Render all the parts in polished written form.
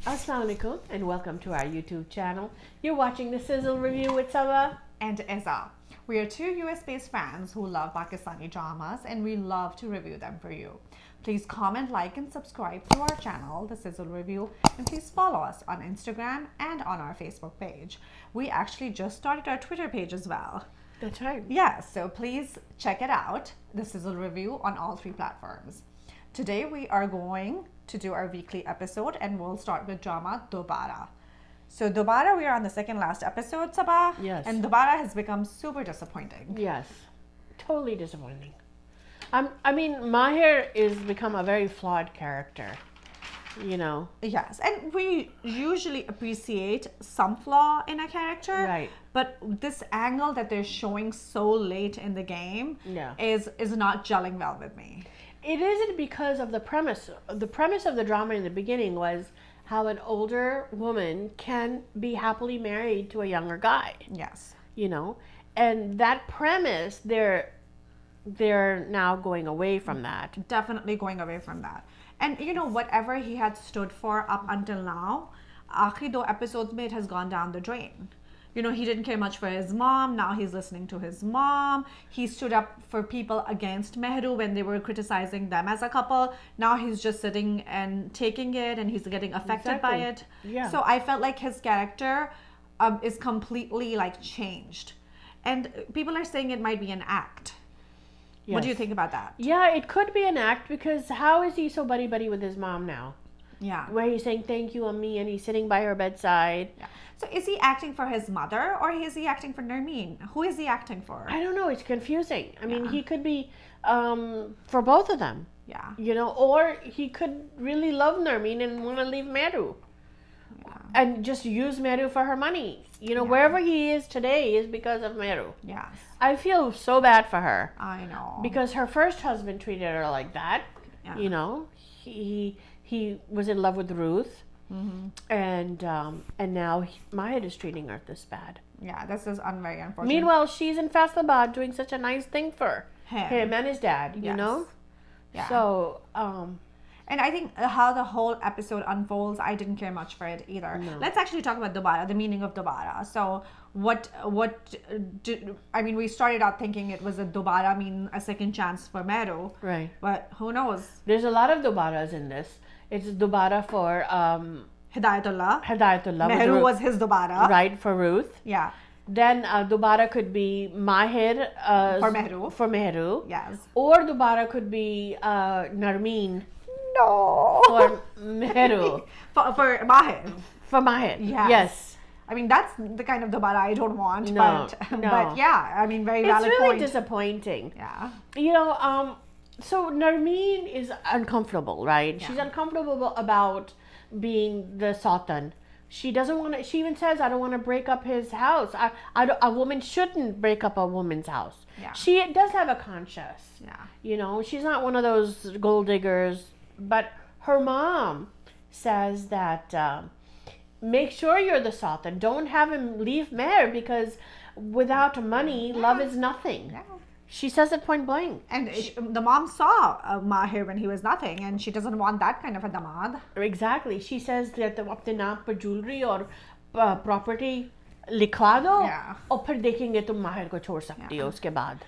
Assalamu alaikum and welcome to our YouTube channel. You're watching the Sizzle review with Sabah and Eza. We are two US-based fans who love Pakistani dramas and we love to review them for you. Please comment, like and subscribe to our channel, The Sizzle Review, and please follow us on Instagram and on our Facebook page. We actually just started our Twitter page as well. That's right. Yeah, so please check it out, The Sizzle Review on all three platforms. Today we are going to do our weekly episode and we'll start with drama Dobara. So Dobara, we are on the second last episode, Sabah. Yes. And Dobara has become super disappointing. Yes, totally disappointing. I mean, Maher is become a very flawed character, you know. Yes, and we usually appreciate some flaw in a character. Right. But this angle that they're showing so late in the game is not gelling well with me. It isn't because of the premise. The premise of the drama in the beginning was how an older woman can be happily married to a younger guy. Yes. You know, and that premise, they're now going away from that. Definitely going away from that. And you know, whatever he had stood for up until now, आखिरी दो episodes में it has gone down the drain. You know, he didn't care much for his mom. Now he's listening to his mom. He stood up for people against Mehru when they were criticizing them as a couple. Now he's just sitting and taking it and he's getting affected by it. Yeah. So I felt like his character is completely like changed. And people are saying it might be an act. Yes. What do you think about that? Yeah, it could be an act because how is he so buddy-buddy with his mom now? Yeah. Where he's saying thank you Ammi and he's sitting by her bedside. Yeah. So is he acting for his mother or is he acting for Nermeen? Who is he acting for? I don't know. It's confusing. I mean, he could be for both of them. Yeah. You know, or he could really love Nermeen and want to leave Meru. Yeah. And just use Meru for her money. You know, wherever he is today is because of Meru. Yes. I feel so bad for her. I know. Because her first husband treated her like that. Yeah. You know, he was in love with Ruth. Mm-hmm. And now Maher is treating her this bad. Yeah, this is very unfortunate. Meanwhile, she's in Faisalabad doing such a nice thing for him and his dad, you know? Yeah. So, and I think how the whole episode unfolds, I didn't care much for it either. No. Let's actually talk about Dobara, the meaning of Dobara. So I mean, we started out thinking it was a Dobara, I mean, a second chance for Meru. Right. But who knows? There's a lot of Dobaras in this. It's Dobara for Hidayatullah. Meru was his Dobara. Right, for Ruth. Yeah. Then Dobara could be Maher for Meru. Yes. Or Dobara could be Nermeen. No. For Meru. for Maher. For Maher. Yes. I mean, that's the kind of Dobara I don't want. No. But yeah, I mean, very valid point. It's really disappointing. Yeah. You know, so Nermeen is uncomfortable, right? Yeah. She's uncomfortable about being the Sultan. She doesn't want to, she even says, I don't want to break up his house. A woman shouldn't break up a woman's house. Yeah. She does have a conscience. Yeah. You know, she's not one of those gold diggers. But her mom says that make sure you're the Sultan. Don't have him leave Meher because without money, love is nothing. Yeah. She says it point blank. And the mom saw Maher when he was nothing and she doesn't want that kind of a damad. Exactly. She says that apne naam par jewelry or property लिखवा दो और फिर देखेंगे तुम माहिर को छोड़ सकती हो उसके बाद.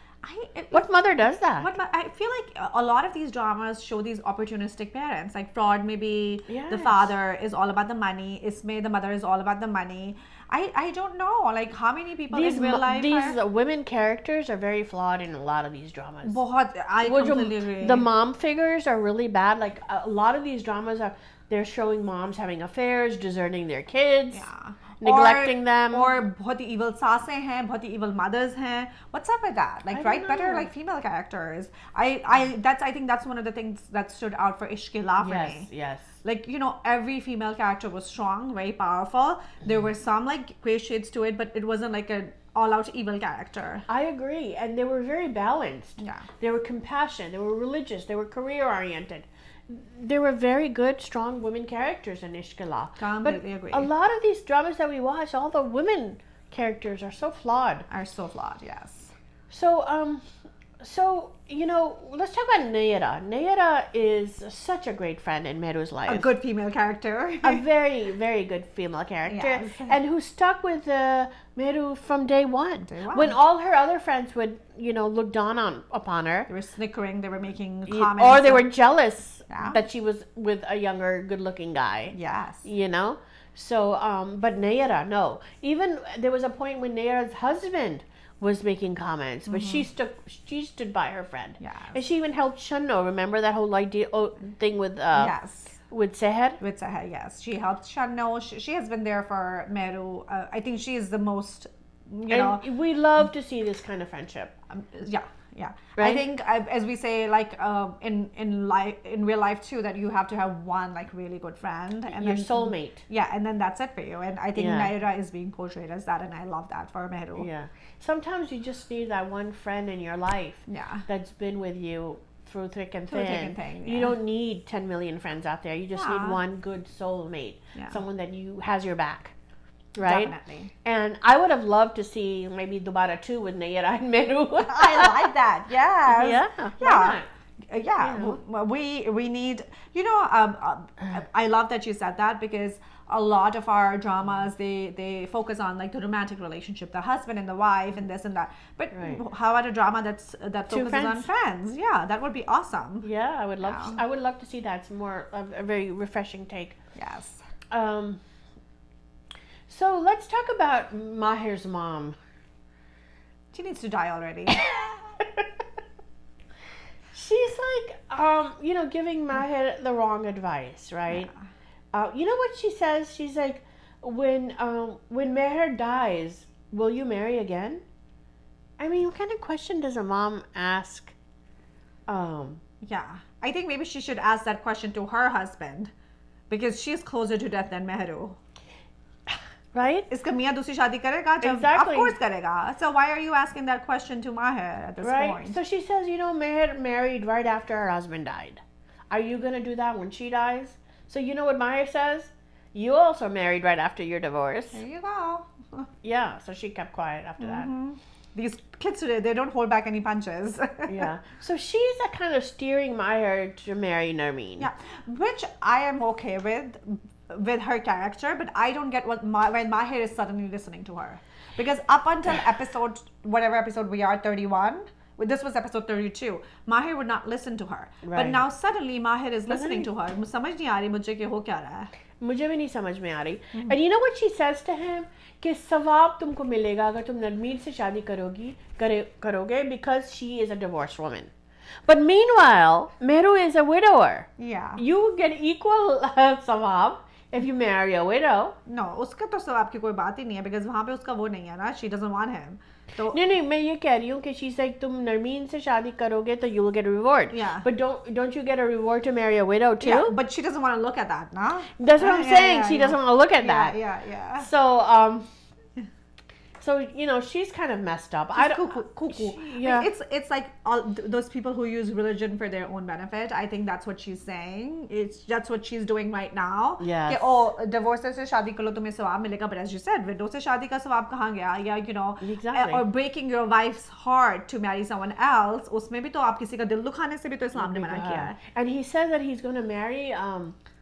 What mother does that? I feel like a lot of these dramas show these opportunistic parents. Like Fraud, maybe the father is all about the money. Isme, the mother is all about the money. I don't know. Like how many people in real life these women characters are very flawed in a lot of these dramas. I completely agree. The mom figures are really bad. Like a lot of these dramas they're showing moms having affairs, deserting their kids. Yeah. Neglecting them, or बहुत ही evil सासें हैं, बहुत ही evil mothers हैं. What's up with that? Like, write better like female characters. I think that's one of the things that stood out for Ishq for me. Yes. Like, you know, every female character was strong, very powerful. There were some like gray shades to it, but it wasn't like an all-out evil character. I agree, and they were very balanced. Yeah. They were compassionate. They were religious. They were career-oriented. There were very good, strong women characters in Ishq. Completely agree. A lot of these dramas that we watch, all the women characters are so flawed. Are so flawed, yes. So, So, let's talk about Nayara. Nayara is such a great friend in Meru's life. A good female character. A very, very good female character. Yes. And who stuck with Meru from day one. Day one. When all her other friends would, look down upon her. They were snickering, they were making comments. Or they were jealous Yeah. that she was with a younger, good-looking guy. Yes. So, but Nayara, no. Even there was a point when Nayara's husband was making comments, but she stood by her friend. Yes. And she even helped Shanno. Remember that whole thing with Yes. with Seher? With Sahar, yes. She helped Shanno. She has been there for Meru. I think she is the most, And we love to see this kind of friendship. Yeah. I Right? think, as we say, like in real life too, that you have to have one like really good friend and Your then soulmate. Yeah, and then that's it for you. And I think Yeah. Naira is being portrayed as that, and I love that for Meru. Yeah. Sometimes you just need that one friend in your life Yeah. that's been with you through thick and Through thin. thick and thin, You yeah. don't need 10 million friends out there. You just Yeah. need one good soulmate. Yeah. Someone that has your back. Right? Definitely. And I would have loved to see maybe Dobara 2 with Nayara and Meru. I like that. Yes. Yeah. Yeah. Why Yeah, we need, I love that you said that, because a lot of our dramas, they focus on like the romantic relationship, the husband and the wife and this and that, but Right. how about a drama that Two focuses on friends? Yeah, that would be awesome. Yeah, I would love. Yeah. I would love to see that. It's more of a very refreshing take. Yes. So let's talk about Maher's mom. She needs to die already. She's like, giving Maher the wrong advice, right? You know what she says? She's like, when Maher dies, will you marry again? I mean, what kind of question does a mom ask? Yeah, I think maybe she should ask that question to her husband, because she's closer to death than Mehru. Right? इसका मियाँ दूसरी शादी करेगा जब Exactly. of course करेगा. So why are you asking that question to Maher at this Right? point? So she says, Maher married right after her husband died. Are you going to do that when she dies? So you know what Maher says? You also married right after your divorce. There you go. Yeah, so she kept quiet after that. These kids today, they don't hold back any punches. Yeah. So she's a kind of steering Maher to marry Nermeen. Yeah, which I am okay with her character, but I don't get when Maher is suddenly listening to her, because up until whatever episode we are, 31, this was episode 32, Maher would not listen to her, but Right. now suddenly Maher is listening to her. समझ नहीं आ रही मुझे कि हो क्या रहा है. मुझे भी नहीं समझ में आ रही. And you know what she says to him? कि सवाब तुमको मिलेगा अगर तुम नरमीन से शादी करोगे, because she is a divorced woman. But meanwhile, Meru is a widower. Yeah. You get equal sawab if you marry a widow. No, उसका तो सवाब की कोई बात ही नहीं है, because वहाँ पे उसका वो नहीं है ना, she doesn't want him. तो नहीं मैं ये कह रही हूँ कि she's like तुम नरमीन से शादी करोगे तो you will get a reward. Yeah. But don't you get a reward to marry a widow too? yeah, but she doesn't want to look at that, nah? That's what I'm saying. She doesn't want to look at that. Yeah. So she's kind of messed up. Cuckoo. Yeah. It's like all those people who use religion for their own benefit. I think that's what she's saying. That's what she's doing right now. Yes. कि divorce से शादी कर लो तुम्हें सवाब मिलेगा, but as you said, widow से शादी का सवाब कहाँ गया? Yeah, Exactly. or breaking your wife's heart to marry someone else, उसमें भी तो आप किसी का दिल दुखाने से भी तो इस्लाम ने मना किया है. And he says that he's going to marry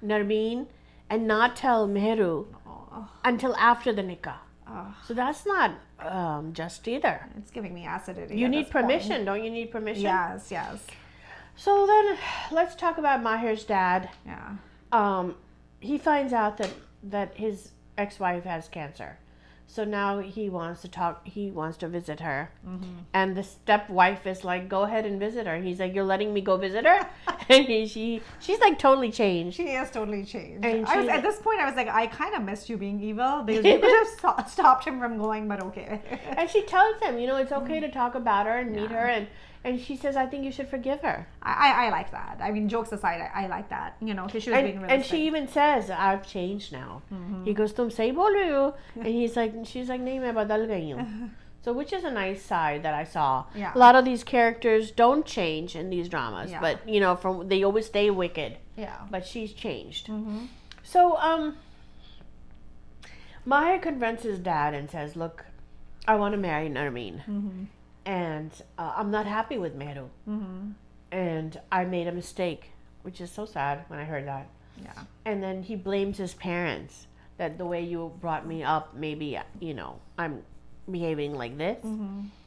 Narmeen and not tell Meheru until after the nikah. So that's not just either. It's giving me acidity. You at need this point. permission, don't you need permission? Yes. So then let's talk about Maher's dad. Yeah. He finds out that his ex-wife has cancer. So now he wants to visit her. And the stepwife is like, go ahead and visit her. And he's like, you're letting me go visit her? And she's like totally changed. She is totally changed. And At this point, I was like, I kind of missed you being evil, because you could have stopped him from going, but okay. And she tells him, it's okay to talk about her and meet her. And she says, I think you should forgive her. I like that. I mean, jokes aside, I like that. Because she was being realistic. And she even says, I've changed now. He goes, tum sahi bol rahe ho. And she's like, nahi, main badal gayi hu. So, which is a nice side that I saw. Yeah. A lot of these characters don't change in these dramas, Yeah. but they always stay wicked. Yeah. But she's changed. So, Maher confronts his dad and says, look, I want to marry Narmeen. and I'm not happy with Mehru. And I made a mistake, which is so sad when I heard that. Yeah. And then he blames his parents that the way you brought me up, maybe, I'm behaving like this.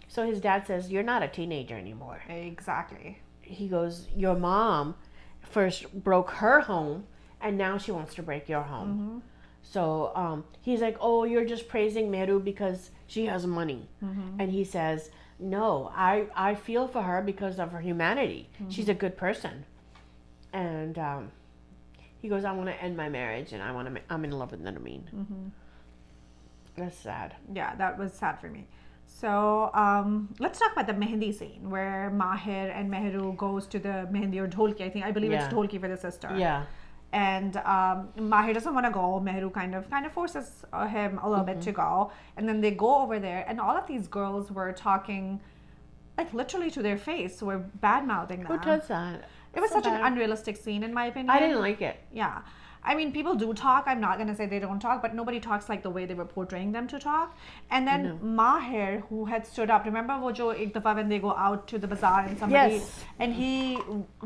So his dad says, you're not a teenager anymore. Exactly. He goes, your mom first broke her home, and now she wants to break your home. So he's like, oh, you're just praising Meru because she has money. And he says, no, I feel for her because of her humanity. She's a good person. And he goes, I want to end my marriage, and I'm in love with Narmeen. That's sad. Yeah, that was sad for me. So let's talk about the Mehendi scene where Mahir and Mehru goes to the Mehendi or Dholki. I believe it's Dholki for the sister. Yeah. And Mahir doesn't want to go. Mehru kind of forces him a little bit to go. And then they go over there, and all of these girls were talking, like literally to their face, were bad mouthing them. Who does that? It was such an unrealistic scene, in my opinion. I didn't like it. Yeah. I mean, people do talk. I'm not going to say they don't talk, but nobody talks like the way they were portraying them to talk. And then Mahir, who had stood up, remember wo jo ek dafa when they go out to the bazaar and somebody, and he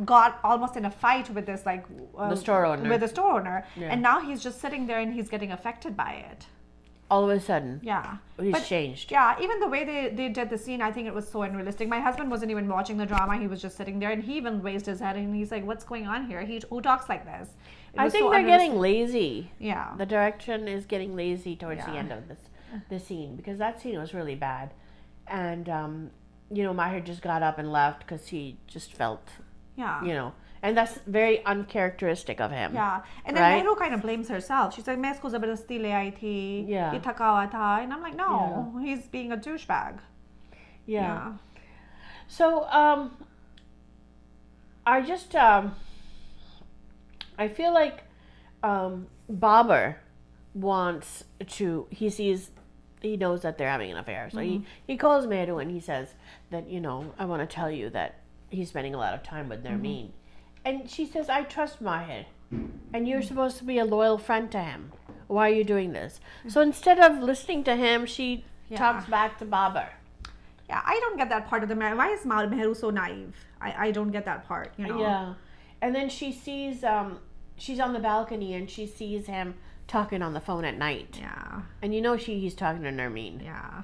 got almost in a fight with this, like, the store owner. With the store owner. Yeah. And now he's just sitting there and he's getting affected by it. All of a sudden. Yeah. He's changed. Yeah, even the way they did the scene, I think it was so unrealistic. My husband wasn't even watching the drama. He was just sitting there, and he even raised his head and he's like, what's going on here? Who talks like this? I think they're getting lazy. Yeah. The direction is getting lazy towards the end of this scene, because that scene was really bad. And, Mahir just got up and left because he just felt, and that's very uncharacteristic of him. Yeah. And then Mehru kind of blames herself. She's like, मैं इसको ज़बरदस्ती ले आई थी. Yeah. ये थका हुआ था. And I'm like, no, he's being a douchebag. Yeah. So, I feel like Babar wants to, he knows that they're having an affair. So he calls Mehru and he says that, I want to tell you that he's spending a lot of time with Narmeen. And she says, I trust Mahir, and you're supposed to be a loyal friend to him. Why are you doing this? So instead of listening to him, she talks back to Babar. Yeah, I don't get that part of the marriage. Why is Mehru so naive? I don't get that part, Yeah. And then she sees, she's on the balcony and she sees him talking on the phone at night. Yeah. And he's talking to Narmeen. Yeah.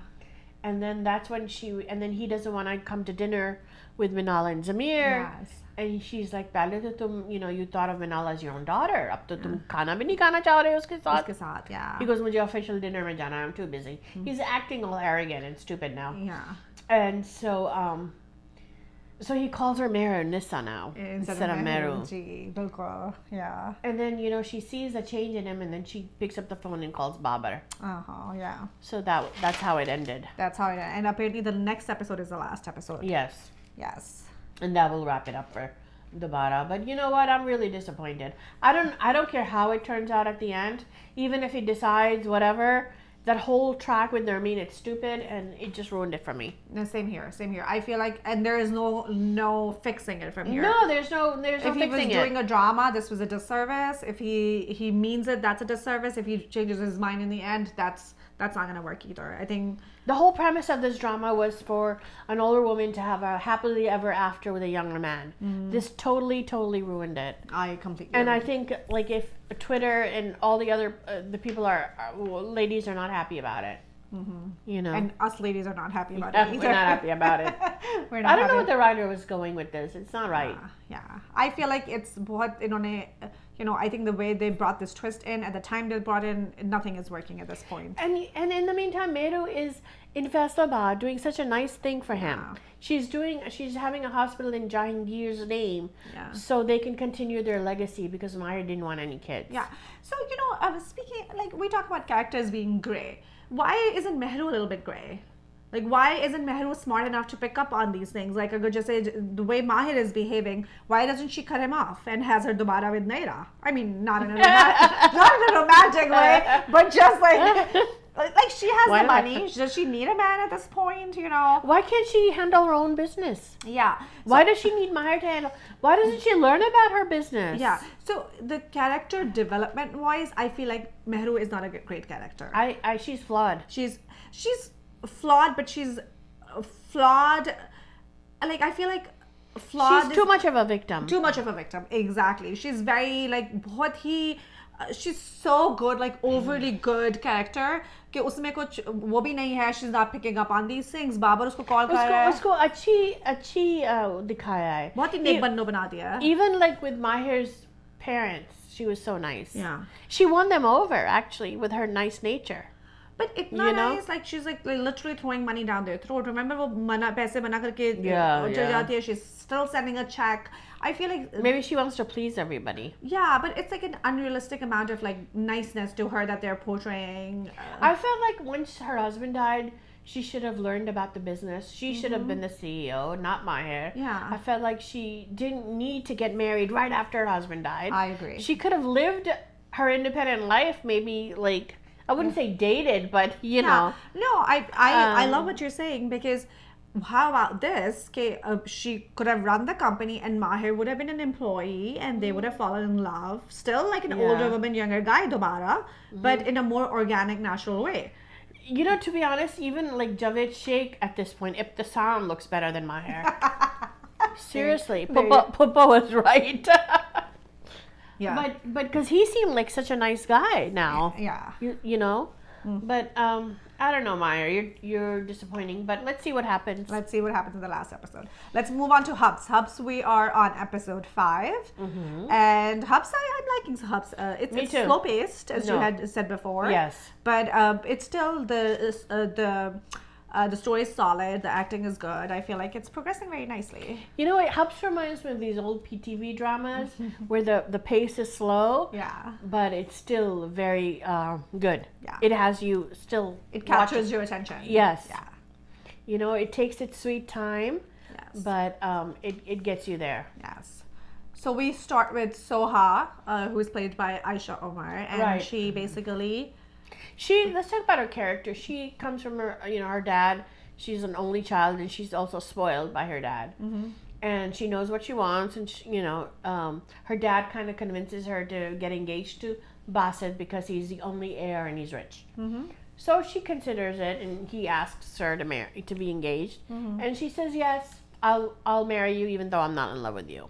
And then that's when and then he doesn't want to come to dinner with Minal and Zamir. Yes. And she's like, "Pehle to tum, you thought of Minal as your own daughter. Ab to tum khana bhi nahi khana cha rahe ho uske saath." Uske saath, yeah. He goes, "Mujhe official dinner mein jana, I'm too busy." He's acting all arrogant and stupid now. Yeah. And so he calls her Meru Nissa now instead of Meru. Ji, bilkul. Yeah. And then she sees a change in him, and then she picks up the phone and calls Babar. Yeah. So that's how it ended. That's how it ended. And apparently the next episode is the last episode. Yes. Yes. And that will wrap it up for Dobara. But you know what? I'm really disappointed. I don't care how it turns out at the end. Even if he decides whatever, that whole track with Narmeen, it's stupid, and it just ruined it for me. No, same here. I feel like, and there is no fixing it from here. No, there's no fixing it. If he was doing a drama, this was a disservice. If he means it, that's a disservice. If he changes his mind in the end, that's not going to work either. I think the whole premise of this drama was for an older woman to have a happily ever after with a younger man. This totally ruined it. I completely and agree. I think, like, if Twitter and all the other the people ladies are not happy about it. And us ladies are not happy about it either. We're not happy about it. I don't know what the writer was going with this. It's not right. Yeah. I feel like it's what I think the way they brought this twist in at the time they brought in, nothing is working at this point. And in the meantime, Meru is in Faisalabad doing such a nice thing for him. Yeah. She's having a hospital in Jahangir's name, so they can continue their legacy, because Mahir didn't want any kids. Yeah. So speaking, like, we talk about characters being grey. Why isn't Mehru a little bit grey? Like, why isn't Mehru smart enough to pick up on these things? Like, agar just say the way Mahir is behaving, why doesn't she cut him off and has her Dobara with Naira? I mean, not in a romantic way, but just like she has the money. Does she need a man at this point? Why can't she handle her own business? Yeah. Why does she need Mahir to handle? Why doesn't she learn about her business? Yeah. So the character development wise, I feel like Mehru is not a great character. She's flawed. She's flawed, but she's flawed. Like, I feel like flawed. She's too much of a victim. Too much of a victim. Exactly. She's very like she's so good, like overly good character कि उसमें कुछ वो भी नहीं है. She's not picking up on these things. Babar उसको call कर रहा है. उसको अच्छी दिखाया है. बहुत ही नेक बन्नो बना दिया है. Even like with Maher's parents, she was so nice. Yeah. She won them over actually with her nice nature. But itna nice, like she's like literally throwing money down their throat. Remember वो पैसे बना करके चली जाती है. She's still sending a check. I feel like maybe she wants to please everybody. Yeah, but it's like an unrealistic amount of like niceness to her that they're portraying. I felt like once her husband died, she should have learned about the business. She should have been the CEO, not Maher. Yeah. I felt like she didn't need to get married right after her husband died. I agree. She could have lived her independent life, maybe like I wouldn't say dated, but you know. No, I love what you're saying because how about this? Okay, she could have run the company and Maher would have been an employee and they would have fallen in love. Still like an older woman, younger guy, Dobara, but in a more organic, natural way. You know, to be honest, even like Javed Sheikh at this point, Ibtisam looks better than Maher. Seriously, Papa was right. Yeah. But because he seemed like such a nice guy now. Yeah. You know? But I don't know, Maher. You're disappointing. But let's see what happens. Let's see what happens in the last episode. Let's move on to Habs. Habs, we are on episode 5. And Habs, I'm liking Habs. It's too. slow paced, as you had said before. Yes. But it's still the story is solid. The acting is good. I feel like it's progressing very nicely. You know, it helps reminds me of these old PTV dramas where the pace is slow. Yeah. But it's still very good. Yeah. It has you still. It captures your attention. Yes. Yeah. You know, it takes its sweet time. Yes. But it gets you there. Yes. So we start with Soha, who is played by Aisha Omar, and she basically. Let's talk about her character. She comes from her dad. She's an only child, and she's also spoiled by her dad. And she knows what she wants, and her dad kind of convinces her to get engaged to Badzaat because he's the only heir and he's rich. So she considers it, and he asks her to be engaged, and she says yes, I'll marry you even though I'm not in love with you.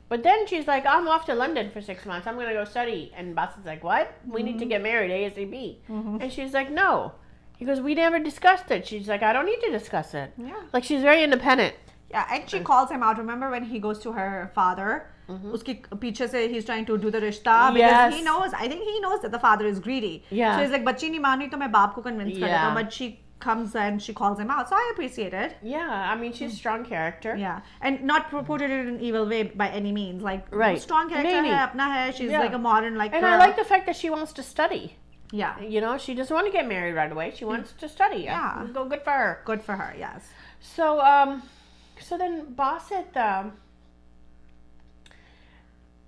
But then she's like, I'm off to London for 6 months. I'm going to go study. And Badzaat's like, what? We need to get married ASAP. And she's like, no. He goes, we never discussed it. She's like, I don't need to discuss it. Yeah. Like, she's very independent. Yeah, and she calls him out. Remember when he goes to her father? Uski piche se he's trying to do the rishta because he knows. I think he knows that the father is greedy. Yeah. So he's like, "Bachchi nahi mani to main baap ko convince kar deta." But she comes and she calls him out. So I appreciate it. Yeah, I mean, she's a strong character. Yeah, and not portrayed in an evil way by any means. Like, strong character hai, apna hai. She's like a modern And I like the fact that she wants to study. Yeah. You know, she doesn't want to get married right away. She wants to study. Yeah. Go good for her. Good for her, yes. So then Badzaat,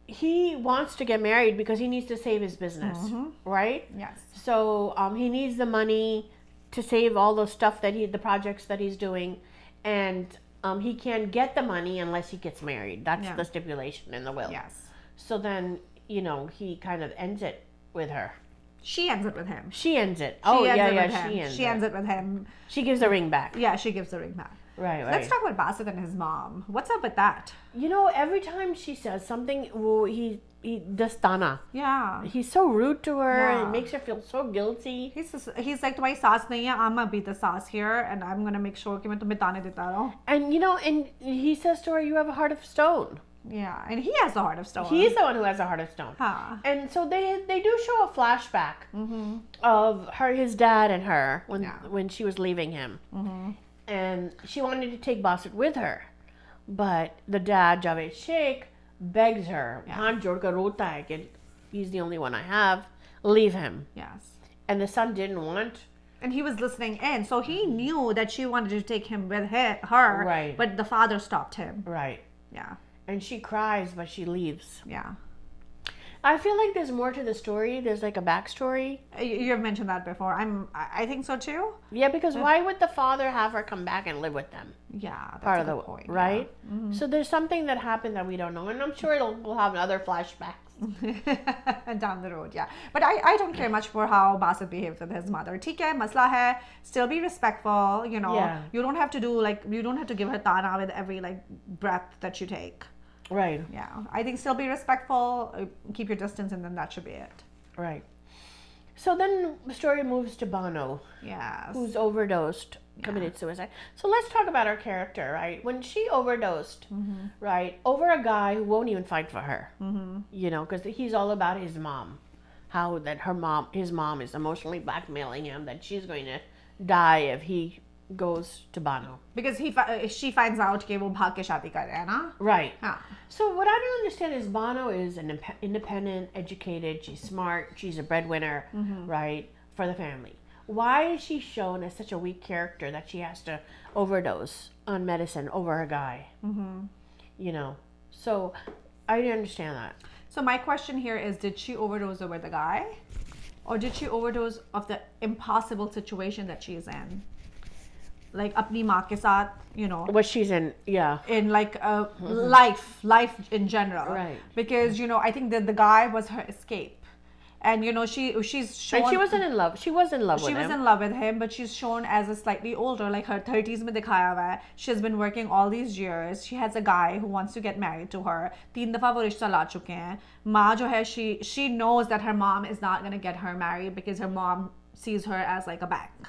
he wants to get married because he needs to save his business, right? Yes. So he needs the money to save all those stuff the projects that he's doing, and he can't get the money unless he gets married. That's the stipulation in the will. Yes. So then, he kind of ends it with her. She ends it with him. She ends it. She ends it with him. She gives the ring back. Yeah, she gives the ring back. Right. Let's talk about Badzaat and his mom. What's up with that? Every time she says something, he does tana. Yeah. He's so rude to her. Yeah. It makes her feel so guilty. He's like, तुम्हारी सास नहीं है, I'm gonna be the सास here, and I'm gonna make sure कि मैं तुम्हें ताने देता रहूं. And he says to her, you have a heart of stone. Yeah, and he has the heart of stone. He's the one who has a heart of stone. Huh. And so they do show a flashback of his dad and her when she was leaving him. And she wanted to take Badzaat with her. But the dad, Javed Sheikh, begs her. Haan jod kar rota hai ki he's the only one I have. Leave him. Yes. And the son didn't want. And he was listening in. So he knew that she wanted to take him with her. Right. But the father stopped him. Right. Yeah. And she cries, but she leaves. Yeah. I feel like there's more to the story. There's like a backstory. You've mentioned that before. I think so too. Yeah, because why would the father have her come back and live with them? Yeah, that's Part a of the good point. right. So there's something that happened that we don't know, and I'm sure we'll have other flashbacks down the road. Yeah, but I don't care much for how Basit behaves with his mother. ठीक है, मसला है. Still be respectful. You know, Yeah. you don't have to give her tana with every like breath that you take. Right. Yeah, I think still be respectful, keep your distance, and then that should be it. Right. So then the story moves to Bono, Yes. who's overdosed, committed suicide. So let's talk about her character, right? When she overdosed, right, over a guy who won't even fight for her, you know, because he's all about his mom, how that his mom is emotionally blackmailing him, that she's going to die if he goes to Bono. Because she finds out कि वो भाग के शादी कर रहे हैं ना? Right. हाँ. So what I don't understand is Bono is an independent, educated, she's smart, she's a breadwinner, right, for the family. Why is she shown as such a weak character that she has to overdose on medicine over a guy? You know, so I didn't understand that. So my question here is, did she overdose over the guy? Or did she overdose of the impossible situation that she's in? Like अपनी माँ के साथ, you know, What she's in, yeah. in like life in general. Right. Because, you know, I think that the guy was her escape. And, you know, she's shown... And she wasn't in love. She was in love with She him. was in love with him, but she's shown as a slightly older, like her 30s में दिखाया हुआ है. She's been working all these years. She has a guy who wants to get married to her. 3 दफा वो रिश्ता ला चुके हैं. माँ जो है, she knows that her mom is not going to get her married because her mom sees her as like a bank.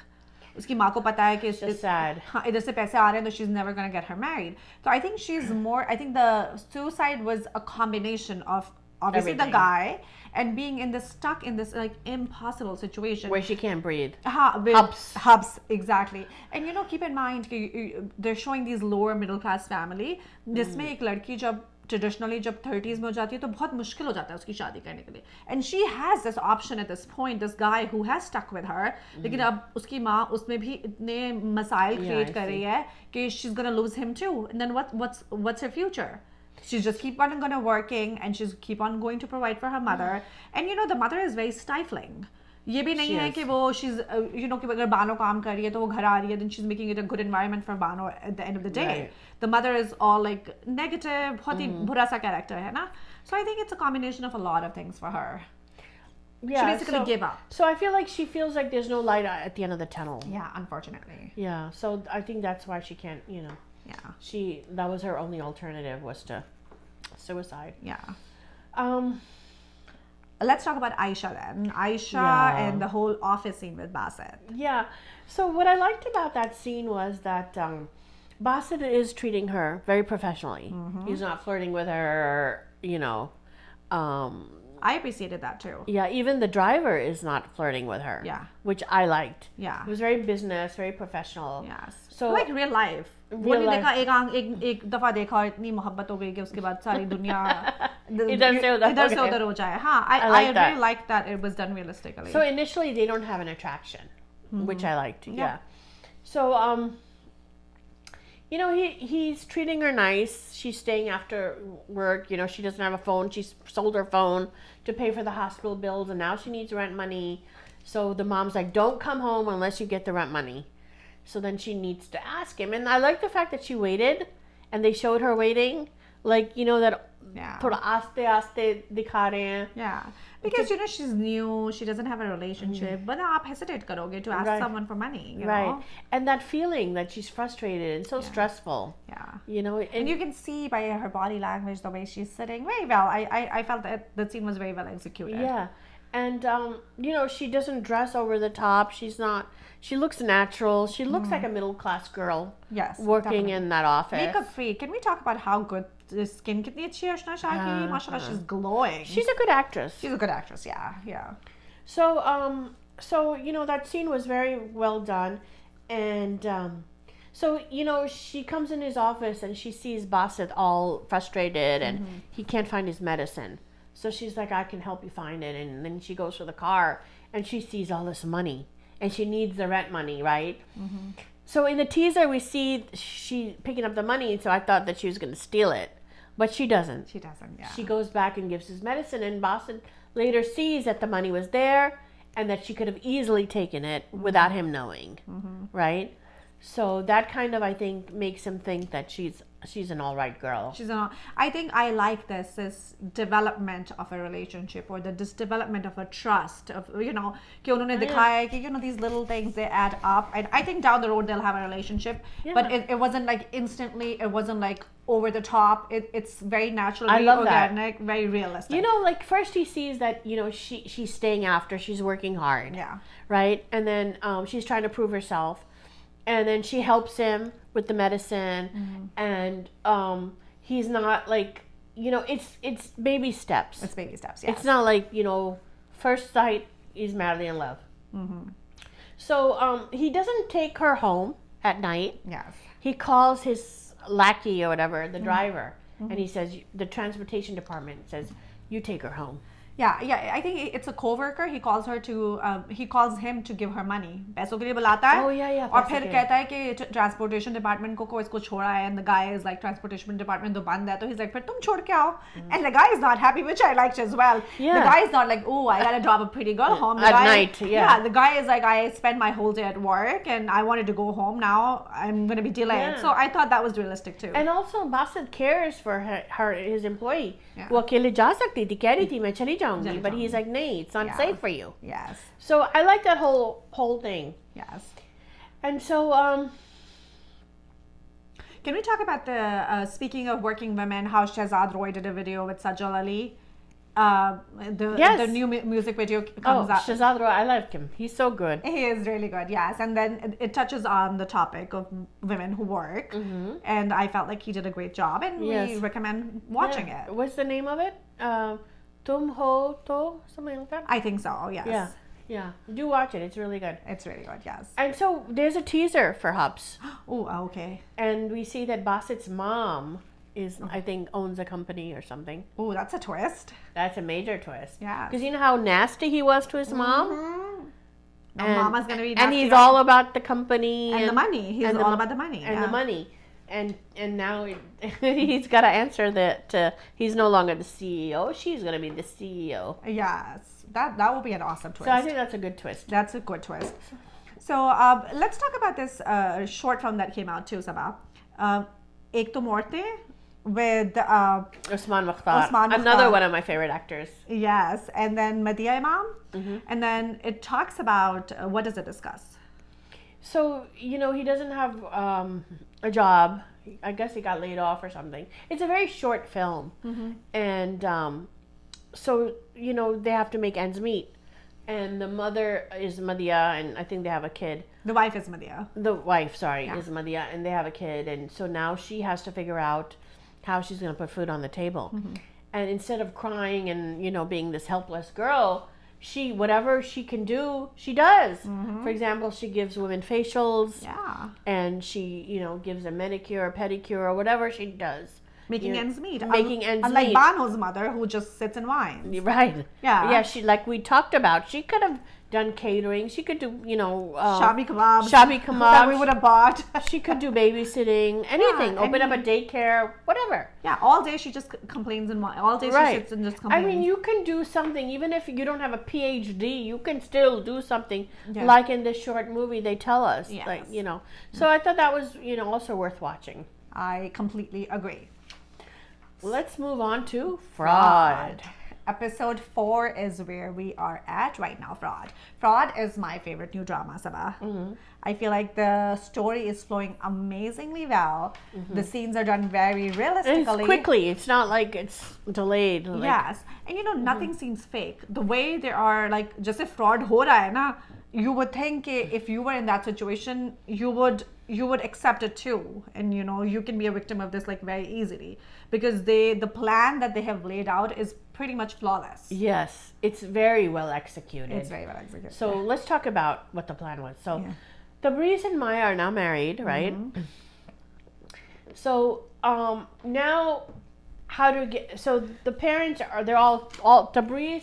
उसकी माँ को पता है कि sad. हाँ, इधर से पैसे आ रहे हैं, तो she's never going to get her married. So I think she's more, I think the suicide was a combination of obviously Everything. the guy and being stuck in this like impossible situation. Where she can't breathe. Hubs, exactly. And you know, keep in mind they're showing these lower middle class family जिसमें एक लड़की जब traditionally जब 30s में हो जाती है तो बहुत मुश्किल हो जाता है उसकी शादी करने के लिए. And she has this option at this point, this guy who has stuck with her. लेकिन अब उसकी माँ उसमें भी इतने मसाइल create कर रही है कि she's gonna lose him too. And then what's her future? She's just keep on going to working and she's keep on going to provide for her mother. And you know, the mother is very stifling. ये भी नहीं है कि वो she's you know कि अगर बानो काम कर रही है तो वो घर आ रही है, then she's making it a good environment for Bano at the end of the day. Right. The mother is all like negative, बहुत ही बुरा सा character है ना. So I think it's a combination of a lot of things for her. Yeah, She basically gave up. So I feel like she feels like there's no light at the end of the tunnel. Yeah, unfortunately. Yeah, so I think that's why she can't, you know. Yeah. That was her only alternative, was to suicide. Yeah. Let's talk about Aisha then. Aisha and the whole office scene with Basit. Yeah. So what I liked about that scene was that Basit is treating her very professionally. He's not flirting with her, you know. I appreciated that too. Yeah, even the driver is not flirting with her. Yeah. Which I liked. Yeah. It was very business, very professional. Yes. So like real life. वो नहीं देखा एक दफा देखा और इतनी मोहब्बत हो गई कि उसके बाद सारी दुनिया इधर से उधर हो जाए. हाँ, I really liked that it was done realistically. So initially they don't have an attraction, which I liked. Yeah. So you know, he's treating her nice. She's staying after work. You know, she doesn't have a phone. She's sold her phone to pay for the hospital bills, and now she needs rent money. So the mom's like, "Don't come home unless you get the rent money." So then she needs to ask him. And I like the fact that she waited and they showed her waiting. Like, you know, that thoda aste dikha rahe hain. Yeah. Because, you know, she's new. She doesn't have a relationship. But aap hesitate karoge to ask someone for money. You know? And that feeling that she's frustrated and so stressful. Yeah. You know. And you can see by her body language, the way she's sitting very well. I felt that the scene was very well executed. Yeah. And, you know, she doesn't dress over the top. She looks natural. She looks like a middle-class girl. Yes. Working in that office. Makeup free. Can we talk about how good the skin kitni achhi hai Ashna Shah ki? Mashallah, she's glowing. She's a good actress. She's a good actress, yeah. So, you know, that scene was very well done. And, so, you know, she comes in his office and she sees Basit all frustrated and he can't find his medicine. So she's like, I can help you find it. And then she goes to the car and she sees all this money and she needs the rent money, right? So in the teaser, we see she picking up the money. So I thought that she was going to steal it. but she doesn't. She doesn't, yeah. She goes back and gives his medicine, and Boston later sees that the money was there and that she could have easily taken it without him knowing, right? So that kind of, I think, makes him think that she's an all right girl. I think I like this development of a relationship, or this development of a trust of, कि उन्होंने दिखाया कि these little things, they add up, and I think down the road they'll have a relationship. But it wasn't like instantly, it wasn't like over the top. It's very natural, very organic, very realistic. Like first he sees that she's staying after, she's working hard, right, and then she's trying to prove herself, and then she helps him with the medicine, and he's not like, it's baby steps. It's baby steps, yes. It's not like, first sight, he's madly in love. So he doesn't take her home at night. Yes. He calls his lackey or whatever, the driver, and he says, the transportation department says, you take her home. Yeah, I think it's a co-worker. He calls him to give her money. पैसों के लिए बुलाता है. Oh yeah. और फिर कहता है कि transportation department को इसको छोड़ा है, and the guy is like, transportation department तो बंद है, तो he's like, फिर तुम छोड़ के आओ. And the guy is not happy, which I liked as well. Yeah. The guy is not like, oh, I gotta drop a pretty girl home. At night, yeah. The guy is like, I spent my whole day at work and I wanted to go home. Now I'm gonna be delayed. Yeah. So I thought that was realistic too. And also Badzaat cares for his employee. वो अकेले जा सकती थी, कह रही थी मैं चली जाऊंगी, but he's like, nay, it's not safe for you. Yes. So I like that whole thing. Yes. And so can we talk about the speaking of working women, how Shehzad Roy did a video with Sajal Ali? The new music video comes out. Shehzad Roy, I like him. He's so good. He is really good, yes. And then it touches on the topic of women who work, and I felt like he did a great job, and we recommend watching it. What's the name of it? Tum Ho To, something like that? I think so, yes. Yeah. Do watch it. It's really good. It's really good, yes. And so there's a teaser for Habs. Oh, okay. And we see that Bassett's mom I think owns a company or something. Oh, that's a twist. That's a major twist. Yeah. Because you know how nasty he was to his mom? And Mama's going to be nasty. And he's all about the company. And the money. He's all about the money. And the money. And now he's got to answer that he's no longer the CEO. She's going to be the CEO. Yes. That will be an awesome twist. So I think that's a good twist. That's a good twist. So let's talk about this short film that came out too, Sabah. Ek To Morte with Usman Mukhtar. Another one of my favorite actors. Yes. And then Madhya Imam. And then it talks about, what does it discuss? So, he doesn't have a job. I guess he got laid off or something. It's a very short film. And so, they have to make ends meet. And the mother is Madhya, and I think they have a kid. The wife is Madhya. The wife, sorry, is Madhya, and they have a kid. And so now she has to figure out how she's going to put food on the table. And instead of crying and, being this helpless girl, whatever she can do, she does. For example, she gives women facials. Yeah. And she, gives a manicure, pedicure, or whatever she does. Making ends meet. Unlike Bano's mother, who just sits and whines. Right. Yeah. Yeah, she, like we talked about, she could have done catering. She could do, Shabi kebabs. That we would have bought. She could do babysitting, anything. Open up a daycare, whatever. Yeah, all day she just complains and whines. All day she sits and just complains. I mean, you can do something, even if you don't have a PhD, you can still do something. Like in this short movie, they tell us. Yes. Like, So I thought that was, also worth watching. I completely agree. Let's move on to Fraud. Episode 4 is where we are at right now. Fraud is my favorite new drama, Sabah. I feel like the story is flowing amazingly well. The scenes are done very realistically. And it's quickly. It's not like it's delayed. Yes. And nothing seems fake. The way there are, like, just if fraud ho raha hai na, you would think if you were in that situation, you would accept it too, and you can be a victim of this like very easily, because the plan that they have laid out is pretty much flawless. Yes, it's very well executed. It's very well executed. So let's talk about what the plan was. So Tabriz and Maya are now married, right? So now so the parents they're all Tabriz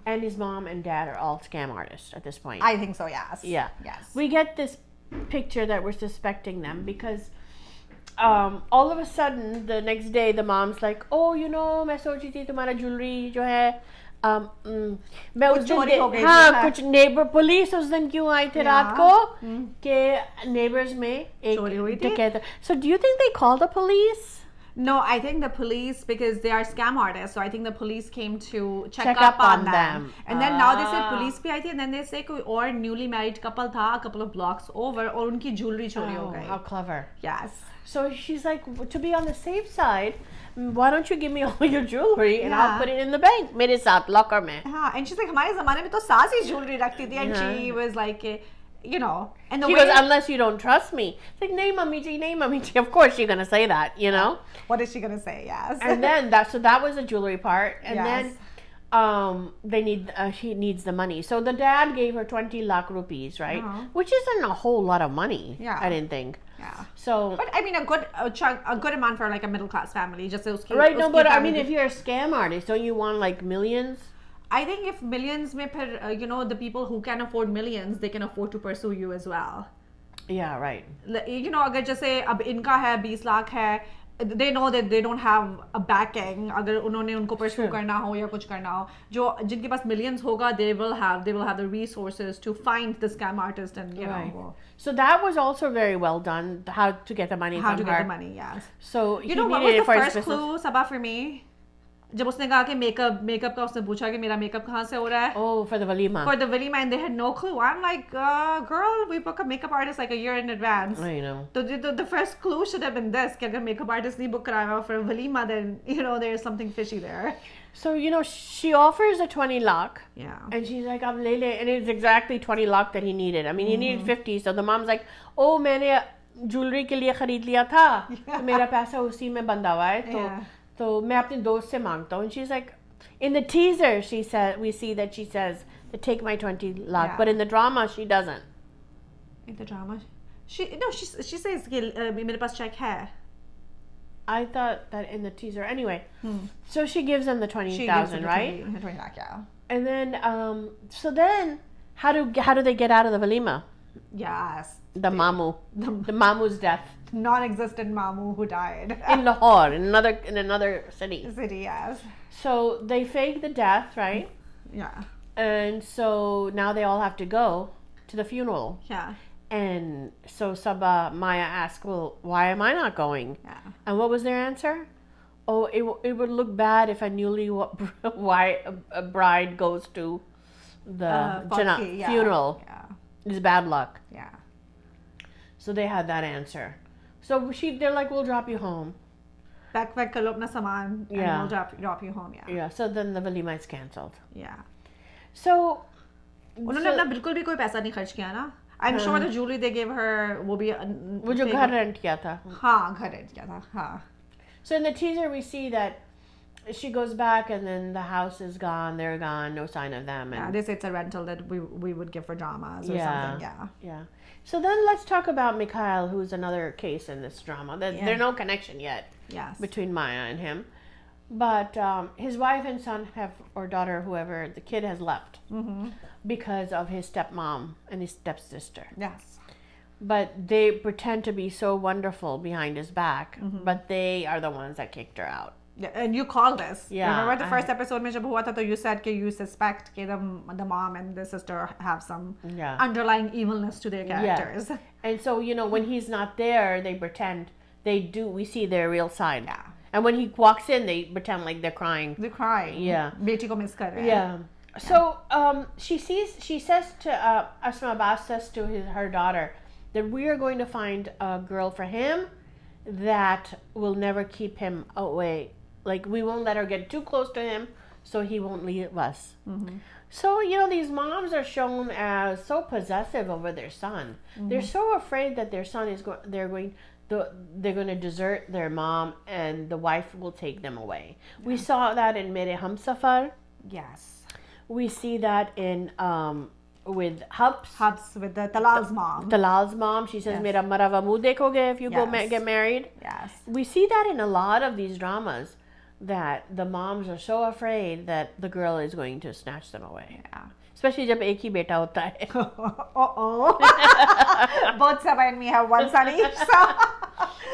and his mom and dad are all scam artists at this point. I think so, yes. Yeah. Yes. We get this picture that we're suspecting them because all of a sudden the next day the mom's like, oh, you know, मैं सोची थी तुम्हारा jewelry जो है मैं उस दिन हाँ कुछ neighbor police उस दिन क्यों आई थे रात को कि neighbors में एक डकैत. So do you think they called the police? No, I think the police, because they are scam artists, so I think the police came to check up on them. And then now they say police bhi aayi thi, and then they say koi or newly married couple tha a couple of blocks over और उनकी jewelry चोरी हो गई. How clever. Yes. So she's like, to be on the safe side, why don't you give me all your jewelry and I'll put it in the bank मेरे साथ locker में. हाँ, and she's like हमारे ज़माने में तो सास ही jewelry रखती थी, and she was like, you know, and the she way goes, unless you don't trust me. It's like, nahi mummy ji. Of course she's gonna say that, you know. What is she gonna say? Yes. And then that was the jewelry part, and then she needs the money. So the dad gave her 20 lakh rupees, right? Which isn't a whole lot of money. Yeah. I didn't think. Yeah. So. But I mean, a good amount for like a middle class family. Just right. No, but I mean, if you're a scam artist, don't you want like millions? I think if millions में फिर you know, the people who can afford millions, they can afford to pursue you as well. Yeah, right. You know, अगर जैसे अब इनका है 20 लाख है, they know that they don't have a backing. अगर उन्होंने उनको pursue करना हो या कुछ करना हो, जो जिनके पास millions होगा, they will have the resources to find the scam artist and you know. So that was also very well done. How to get the money from her. How to get the money, yes. So you know what was the first clue, Sabah, for me? जब उसने कहा कि makeup का उसने पूछा कि मेरा makeup कहाँ से हो रहा है? Oh, for the walima. For the walima, and they had no clue. I'm like, girl, we book a makeup artist like a year in advance. I know. So the first clue should have been this: कि अगर makeup artist नहीं book कराया for a walima, then you know there's something fishy there. So you know she offers a 20 lakh. Yeah. And she's like, अब ले ले, and it's exactly 20 lakh that he needed. I mean, he needed 50. So the mom's like, oh, मैंने jewelry के लिए खरीद लिया था, तो मेरा पैसा उसी में बंधा हुआ है, तो मैं अपने दोस्त से मांगता हूँ. And she's like, in the teaser, we see that she says, take my 20 lakh, but in the drama, she doesn't. In the drama, she says कि मेरे पास check है. I thought that in the teaser. Anyway, so she gives them the 20,000, right? 20 lakh, yeah. And then, so then, how do they get out of the walima? Yes. The Mamu's death. Non-existent Mamu who died in Lahore, in another city. Yes. So they fake the death, right? Yeah. And so now they all have to go to the funeral. Yeah. And so Maya asked, well, why am I not going? Yeah. And what was their answer? Oh, it would look bad if a a bride goes to the funeral. Yeah. It's bad luck. Yeah. So they had that answer. So they're like, we'll drop you home. Pack kar lo apna saman, and we'll drop you home. Yeah. Yeah. So then the walima is cancelled. Yeah. So उन्होंने अपना बिल्कुल भी कोई पैसा नहीं खर्च किया ना. I'm sure the jewelry they gave her वो भी वो जो घर रेंट किया था. हाँ, घर रेंट किया था. हाँ. So in the teaser we see that she goes back and then the house is gone, they're gone, no sign of them. And they say it's a rental that we would give for dramas or something. Yeah. Yeah. So then let's talk about Mikhail, who's another case in this drama. There's no connection yet between Maya and him. But his wife and son or daughter, whoever, the kid has left because of his stepmom and his stepsister. Yes. But they pretend to be so wonderful behind his back, but they are the ones that kicked her out. Yeah, and you called this. Yeah. Remember the first episode में जब हुआ था तो you said that you suspect that the mom and the sister have some underlying evilness to their characters. Yeah. And so, you know, when he's not there, they pretend we see their real side. Yeah. And when he walks in, they pretend like they're crying. They're crying. Yeah. बेटी को miss कर रहे हैं. Yeah. So she says to Asma Abbas says to her daughter that we are going to find a girl for him that will never keep him away. Like, we won't let her get too close to him so he won't leave us. So, you know, these moms are shown as so possessive over their son. They're so afraid that their son they're going to desert their mom and the wife will take them away. We saw that in Mere Humsafar. Yes. We see that in with Habs, with the Talal's mom. Talal's mom, she says, "Mera marava muh dekhoge if you get married." Yes. We see that in a lot of these dramas, that the moms are so afraid that the girl is going to snatch them away. Yeah. Especially जब एक ही बेटा होता है. Both Sabah and me have one son each. So.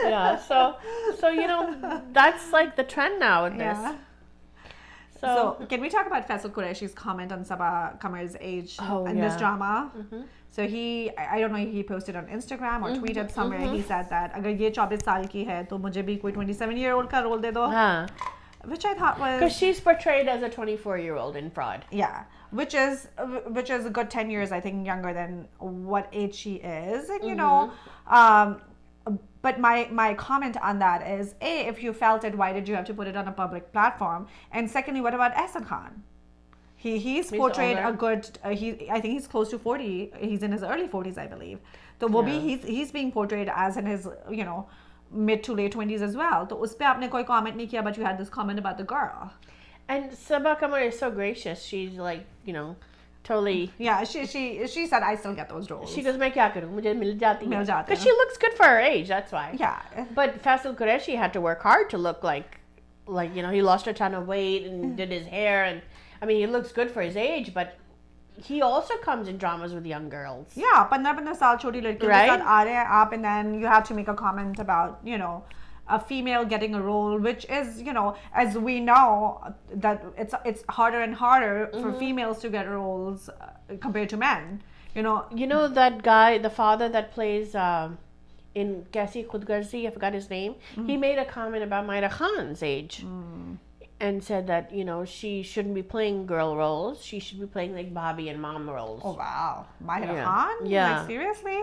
Yeah. So you know, that's like the trend now with this. Yeah. So, So, can we talk about Faisal Qureshi's comment on Sabah Kamar's age in yeah. this drama? So I don't know, he posted on Instagram or tweeted somewhere. He said that अगर ये 24 साल की है तो मुझे भी कोई 27-year-old का role दे दो. Which I thought was because she's portrayed as a 24-year-old in Fraud. yeah, which is a good 10 years I think younger than what age she is, and you know, but my comment on that is, A, if you felt it, why did you have to put it on a public platform? And secondly, what about Ehsan Khan? He's portrayed older. a good I think he's close to 40. He's in his early 40s, I believe. So वो भी he's being portrayed as in his, you know, mid to late 20s as well. तो उस पे आपने कोई comment नहीं किया, but you had this comment about the girl. And Sabah Kamar is so gracious. She's like, you know, totally. Yeah, she said I still get those roles. She goes, मैं क्या करूँ? मुझे मिल जाती है. मिल जाती Because है. she looks good for her age. That's why. Yeah. But Faisal Qureshi had to work hard to look like you know, he lost a ton of weight and did his hair, and I mean, he looks good for his age, but he also comes in dramas with young girls. Yeah, 15 साल छोटी लड़की के साथ आ रहे हैं आप, and then you have to make a comment about, you know, a female getting a role, which is, you know, as we know, that it's harder and harder for females to get roles compared to men. You know that guy, the father that plays in Kaisi Khudgarzi, I forgot his name. He made a comment about Maida Khan's age. And said that, you know, she shouldn't be playing girl roles. She should be playing like Bobby and mom roles. Oh wow, Mahira Yeah. Khan? Yeah. Like, seriously?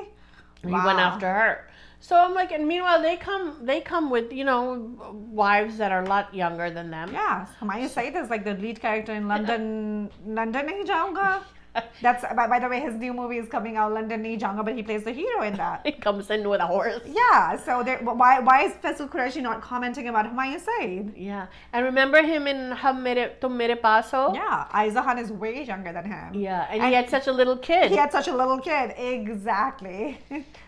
He went after her. So I'm like, and meanwhile they come with, you know, wives that are a lot younger than them. Yeah, Humayun Saeed is like the lead character in London Nahi Jaunga. That's by the way, his new movie is coming out, London Nahi Jaunga, but he plays the hero in that. He comes in with a horse. Yeah, so why is Faisal Qureshi not commenting about Humayun Saeed? Yeah, and remember him in Tum Mere Paas Ho? Yeah, Aiza Khan is way younger than him. Yeah, and he had such a little kid. He had such a little kid, exactly.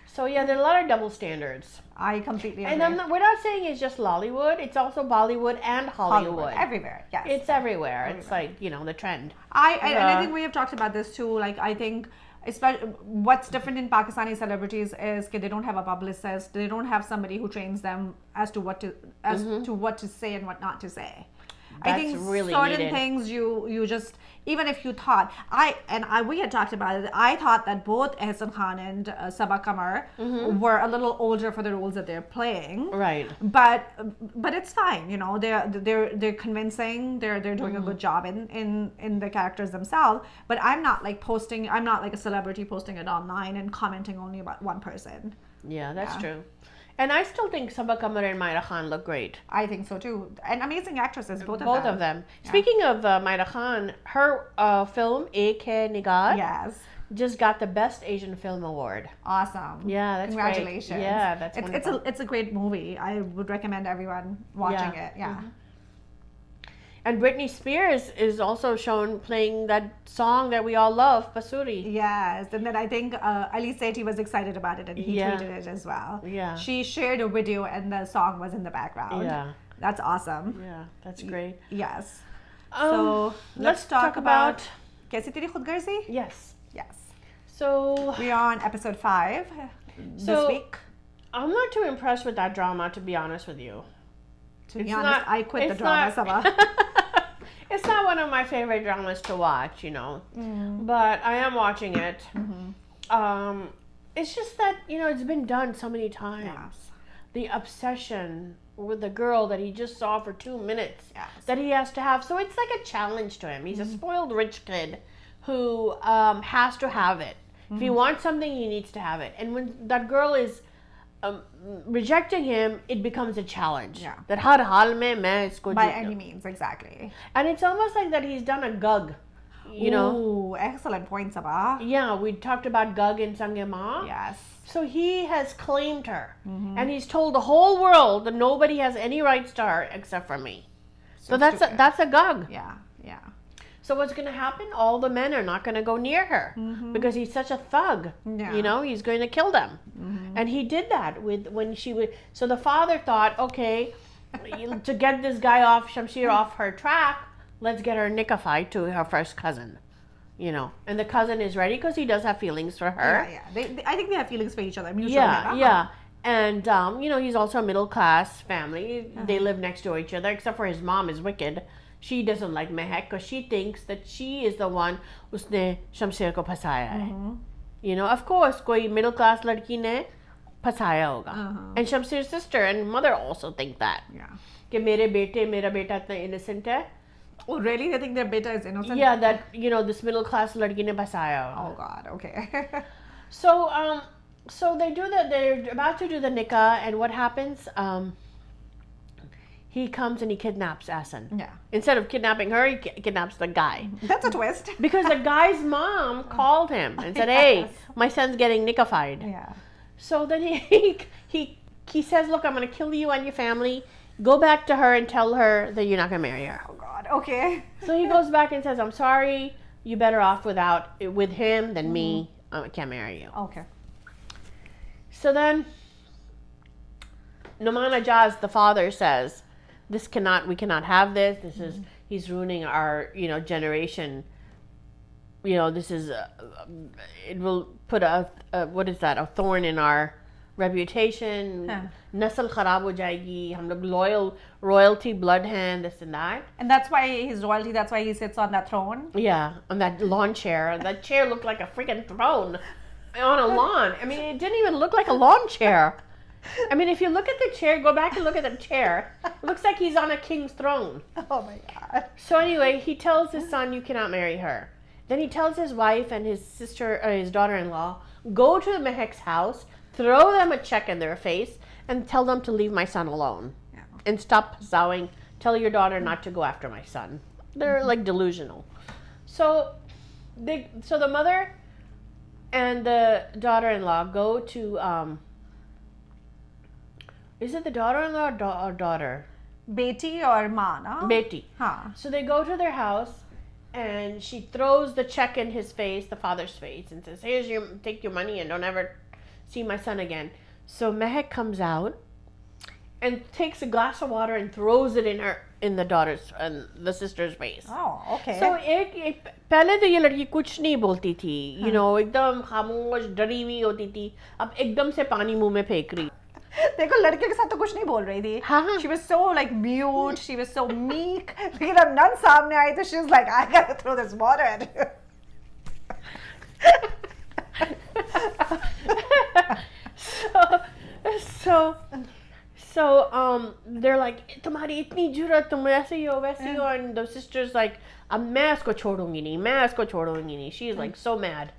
So yeah, there are a lot of double standards. I completely agree. And we're not saying it's just Lollywood. It's also Bollywood and Hollywood. Everywhere, yes. It's everywhere. It's like, you know, the trend. And I think we have talked about this too. Like, I think especially what's different in Pakistani celebrities is that they don't have a publicist. They don't have somebody who trains them as to what to say and what not to say. I That's think really certain needed. things you just, even if you thought, we had talked about it, I thought that both Ehsan Khan and Sabah Kamar were a little older for the roles that they're playing. Right. But it's fine, you know, they're convincing, they're doing a good job in the characters themselves. But I'm not like a celebrity posting it online and commenting only about one person. Yeah, that's true. And I still think Sabah Kamar and Maida Khan look great. I think so too. And amazing actresses, both of them. Yeah. Speaking of Maida Khan, her film Ek Hai Nigaar just got the Best Asian Film Award. Awesome. Yeah, that's congratulations. Great. Yeah, that's wonderful. It's a great movie. I would recommend everyone watching it. Yeah. And Britney Spears is also shown playing that song that we all love, Pasuri. Yes, and then I think Ali Sethi was excited about it and he tweeted it as well. Yeah. She shared a video and the song was in the background. Yeah. That's awesome. Yeah, that's great. Yes. So let's talk about Kaisi Teri Khudgarzi? Yes. Yes. So we are on episode 5 this week. I'm not too impressed with that drama, to be honest with you. To be honest, I quit the drama, Sabah. It's not one of my favorite dramas to watch, you know, but I am watching it. It's just that, you know, it's been done so many times. Yes. The obsession with the girl that he just saw for 2 minutes that he has to have. So it's like a challenge to him. He's a spoiled rich kid who has to have it. If he wants something, he needs to have it. And when that girl is rejecting him, it becomes a challenge. Yeah. That har hal mein main isko By jeetna. any means, exactly. And it's almost like that he's done a gug, you know. Ooh, excellent point, Sabah. Yeah, we talked about Gug in Sangema. Yes. So he has claimed her, and he's told the whole world that nobody has any rights to her except for me. So that's a Gug. Yeah. So what's going to happen? All the men are not going to go near her because he's such a thug. Yeah. You know, he's going to kill them. And he did that when she would. So the father thought, okay, to get this guy off, Shamshir off her track, let's get her nickified to her first cousin. You know, and the cousin is ready because he does have feelings for her. Yeah. I think they have feelings for each other. Mutual. Yeah. And, he's also a middle class family. They live next to each other, except for his mom is wicked. She doesn't like Mehak because she thinks that she is the one usne Shamsher ko phasaya hai. Of course, koi middle class ladki ne phasaya hoga. And Shamsher's sister and mother also think that. Yeah. कि mera beta itna innocent hai. Oh, really? They think their beta is innocent? Yeah, that, this middle class ladki ne phasaya hoga. Oh, God. Okay. So they're about to do the nikah, and what happens? He comes and he kidnaps Asan. Yeah. Instead of kidnapping her, he kidnaps the guy. That's a twist. Because the guy's mom called him and said, "Hey, my son's getting nikahfied." Yeah. So then he says, "Look, I'm going to kill you and your family. Go back to her and tell her that you're not going to marry her." Oh, God. Okay. So he goes back and says, "I'm sorry. You're better off with him than me. I can't marry you." Okay. So then, Noman Ajaz, the father, says, we cannot have this. He's ruining our, generation. This is, it will put a thorn in our reputation. Nasl kharab ho jayegi. Hum log royalty, blood hand, this and that. And that's why his royalty, that's why he sits on that throne? Yeah, on that lawn chair. That chair looked like a freaking throne. On a lawn. I mean, it didn't even look like a lawn chair. I mean, if you look at the chair, go back and look at the chair. It looks like he's on a king's throne. Oh my God. So anyway, he tells his son, "You cannot marry her." Then he tells his wife and his sister, his daughter-in-law, go to the Mehek's house, throw them a check in their face, and tell them to leave my son alone. Yeah. And stop sowing. Tell your daughter not to go after my son. They're like delusional. So the mother and the daughter-in-law go to, is it the daughter-in-law or daughter? Beti or ma, no? Beti. Huh. So they go to their house, and she throws the check in his face, the father's face, and says, take your money and don't ever see my son again. So Mehek comes out and takes a glass of water and throws it in the daughter's and the sister's face. Oh, okay. So पहले तो ये लड़की कुछ नहीं बोलती थी, एकदम खामोश डरी हुई होती थी, अब एकदम से पानी मुंह में फेंक रही. देखो लड़के के साथ तो कुछ नहीं बोल रही थी. हाँ. She was so like mute, she was so meek. लेकिन अब नन सामने आई तो she was like, I gotta throw this water at you. So they're like, तुम्हारी इतनी जुर्रत, तुम ऐसे ही हो वैसे ही हो, and the sister's like, अब मैं इसको छोड़ूंगी नहीं. She's like so mad.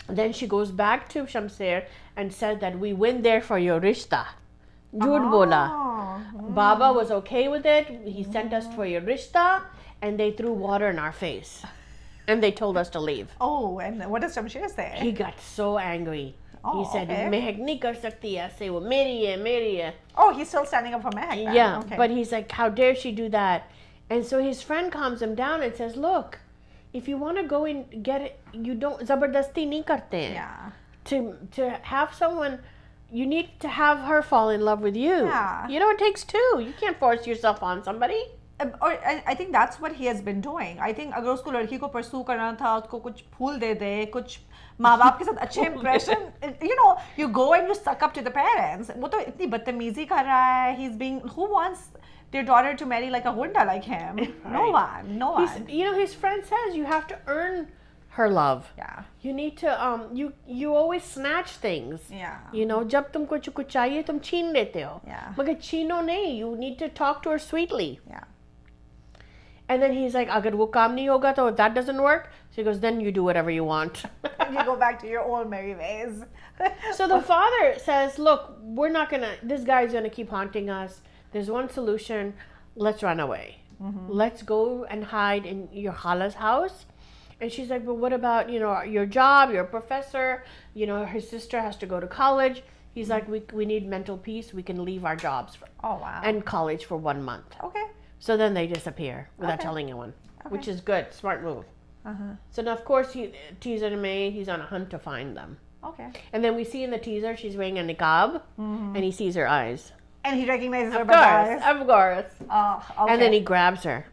Then she goes back to Shamsher and said that we went there for your rishta. Jhoot bola. Baba was okay with it. He sent us for your rishta, and they threw water in our face. And they told us to leave. Oh, and what does Shamsher say? He got so angry. Oh, he said, okay. Mehek nahi kar sakti aise, wo meri hai. Oh, he's still standing up for Mehek then. Yeah, okay. but he's like, how dare she do that? And so his friend calms him down and says, look, if you want to go and get it, you don't, zabardasti nahi karte hain. Yeah. To have someone, you need to have her fall in love with you. Yeah. It takes two. You can't force yourself on somebody. Or I think that's what he has been doing. I think अगर उसको लड़की को pursue करना था, उसको कुछ फूल दे दे, कुछ माँ बाप के साथ अच्छे impression, you go and you suck up to the parents. वो तो इतनी बदतमीजी कर रहा है. He's being, who wants their daughter to marry like a hunda like him? Right. No one. His friend says you have to earn her love. Yeah. You need to you always snatch things. Yeah. जब तुमको कुछ चाहिए तुम छीन लेते हो. Yeah. मगर छीनो नहीं. You need to talk to her sweetly. Yeah. And then he's like, अगर वो काम नहीं होगा तो if that doesn't work, so he goes, then you do whatever you want. You go back to your old merry ways. So the father says, look, this guy's gonna keep haunting us. There's one solution. Let's run away. Mm-hmm. Let's go and hide in your Khala's house. And she's like, but what about, your job? You're a professor. Her sister has to go to college. He's like, we need mental peace. We can leave our jobs and college for 1 month. Okay. So then they disappear without telling anyone, which is good. Smart move. Uh-huh. So now, of course, teaser May, he's on a hunt to find them. Okay. And then we see in the teaser, she's wearing a niqab, and he sees her eyes. And he recognizes her Of by the eyes. course, of course. Oh, okay. And then he grabs her.